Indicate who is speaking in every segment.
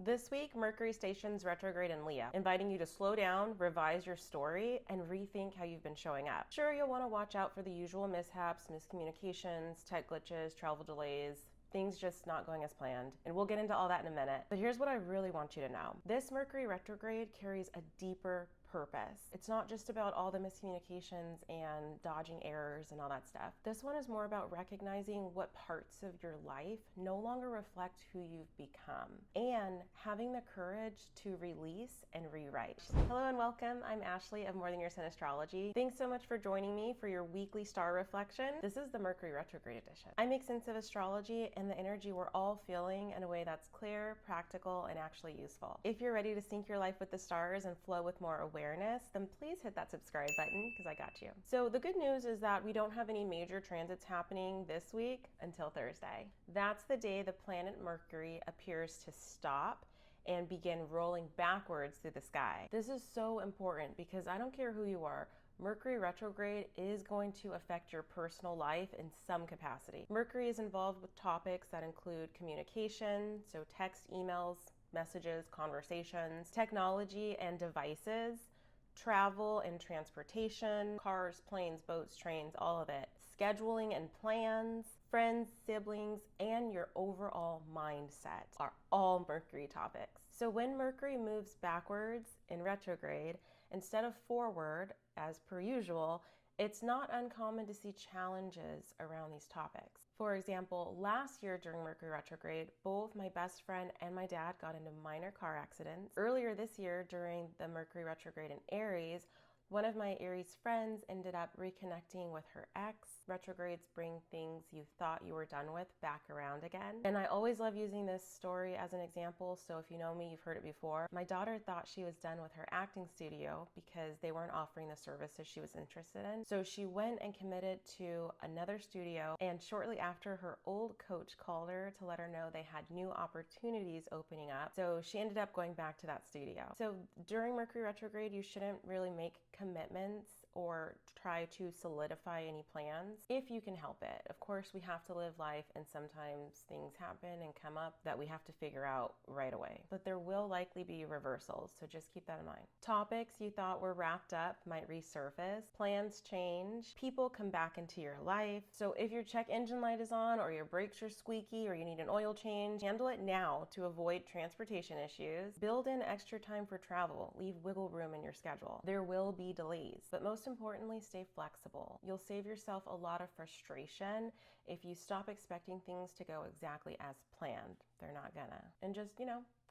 Speaker 1: This week, Mercury stations retrograde in Leo, inviting you to slow down, revise your story, and rethink how you've been showing up. Sure, you'll want to watch out for the usual mishaps, miscommunications, tech glitches, travel delays, things just not going as planned. And we'll get into all that in a minute. But here's what I really want you to know. This Mercury retrograde carries a deeper purpose. It's not just about all the miscommunications and dodging errors and all that stuff. This one is more about recognizing what parts of your life no longer reflect who you've become and having the courage to release and rewrite. Hello and welcome. I'm Ashley of More Than Your Sun Astrology. Thanks so much for joining me for your weekly star reflection. This is the Mercury retrograde edition. I make sense of astrology and the energy we're all feeling in a way that's clear, practical, and actually useful. If you're ready to sync your life with the stars and flow with more awareness, then please hit that subscribe button because I got you. So the good news is that we don't have any major transits happening this week until Thursday. That's the day the planet Mercury appears to stop and begin rolling backwards through the sky. This is so important because I don't care who you are, Mercury retrograde is going to affect your personal life in some capacity. Mercury is involved with topics that include communication, so text, emails, messages, conversations, technology and devices, travel and transportation, cars, planes, boats, trains, all of it, scheduling and plans, friends, siblings, and your overall mindset are all Mercury topics. So when Mercury moves backwards in retrograde, instead of forward, as per usual, it's not uncommon to see challenges around these topics. For example, last year during Mercury retrograde, both my best friend and my dad got into minor car accidents. Earlier this year during the Mercury retrograde in Aries, one of my Aries friends ended up reconnecting with her ex. Retrogrades bring things you thought you were done with back around again. And I always love using this story as an example, so if you know me, you've heard it before. My daughter thought she was done with her acting studio because they weren't offering the services she was interested in. So she went and committed to another studio, and shortly after, her old coach called her to let her know they had new opportunities opening up. So she ended up going back to that studio. So during Mercury retrograde, you shouldn't really make commitments or try to solidify any plans if you can help it. Of course, we have to live life and sometimes things happen and come up that we have to figure out right away. But there will likely be reversals, so just keep that in mind. Topics you thought were wrapped up might resurface, plans change, people come back into your life. So if your check engine light is on or your brakes are squeaky or you need an oil change, handle it now to avoid transportation issues. Build in extra time for travel. Leave wiggle room in your schedule. There will be delays, but most importantly, stay flexible. You'll save yourself a lot of frustration if you stop expecting things to go exactly as planned. They're not gonna. And just,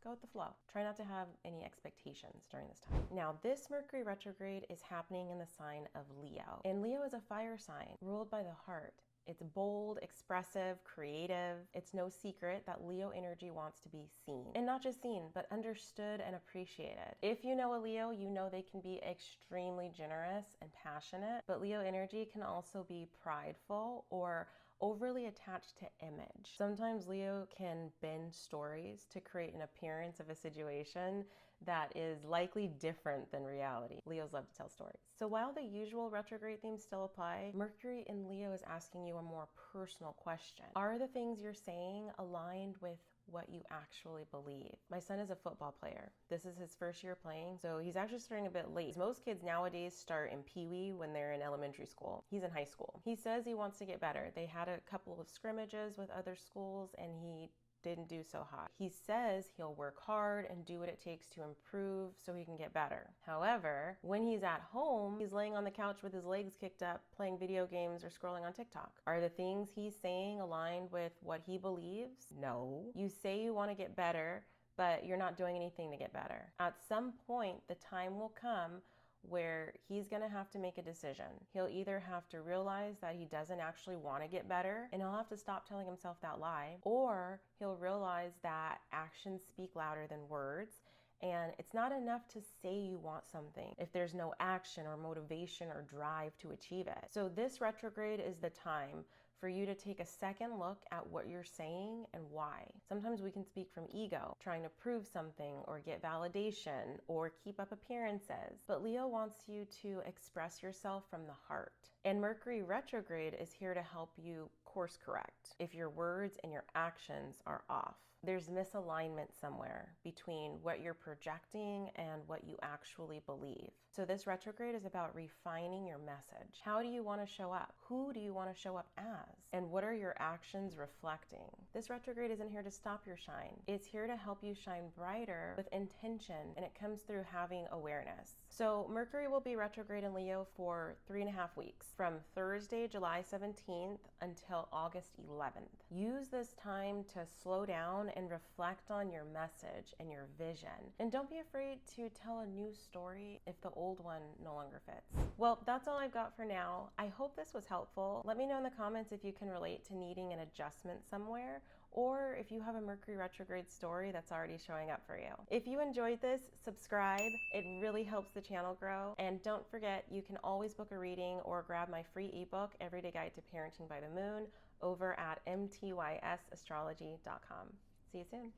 Speaker 1: go with the flow. Try not to have any expectations during this time. Now, this Mercury retrograde is happening in the sign of Leo. And Leo is a fire sign ruled by the heart. It's bold, expressive, creative. It's no secret that Leo energy wants to be seen. And not just seen, but understood and appreciated. If you know a Leo, you know they can be extremely generous and passionate, but Leo energy can also be prideful or overly attached to image. Sometimes Leo can bend stories to create an appearance of a situation that is likely different than reality. Leos love to tell stories. So while the usual retrograde themes still apply, Mercury in Leo is asking you a more personal question. Are the things you're saying aligned with what you actually believe? My son is a football player. This is his first year playing, so he's actually starting a bit late. Most kids nowadays start in Pee-wee when they're in elementary school. He's in high school. He says he wants to get better. They had a couple of scrimmages with other schools and he didn't do so hot. He says he'll work hard and do what it takes to improve so he can get better. However, when he's at home, he's laying on the couch with his legs kicked up, playing video games or scrolling on TikTok. Are the things he's saying aligned with what he believes? No. You say you want to get better, but you're not doing anything to get better. At some point, the time will come where he's gonna have to make a decision. He'll either have to realize that he doesn't actually want to get better, and he'll have to stop telling himself that lie, or he'll realize that actions speak louder than words, and it's not enough to say you want something if there's no action or motivation or drive to achieve it. So this retrograde is the time for you to take a second look at what you're saying and why. Sometimes we can speak from ego, trying to prove something or get validation or keep up appearances. But Leo wants you to express yourself from the heart. And Mercury retrograde is here to help you course correct if your words and your actions are off. There's misalignment somewhere between what you're projecting and what you actually believe. So this retrograde is about refining your message. How do you want to show up? Who do you want to show up as? And what are your actions reflecting? This retrograde isn't here to stop your shine. It's here to help you shine brighter with intention, and it comes through having awareness. So Mercury will be retrograde in Leo for 3.5 weeks, from Thursday, July 17th until August 11th. Use this time to slow down and reflect on your message and your vision. And don't be afraid to tell a new story if the old one no longer fits. Well, that's all I've got for now. I hope this was helpful. Let me know in the comments if you can relate to needing an adjustment somewhere, or if you have a Mercury retrograde story that's already showing up for you. If you enjoyed this, subscribe. It really helps the channel grow. And don't forget, you can always book a reading or grab my free ebook, Everyday Guide to Parenting by the Moon, over at mtysastrology.com. See you soon.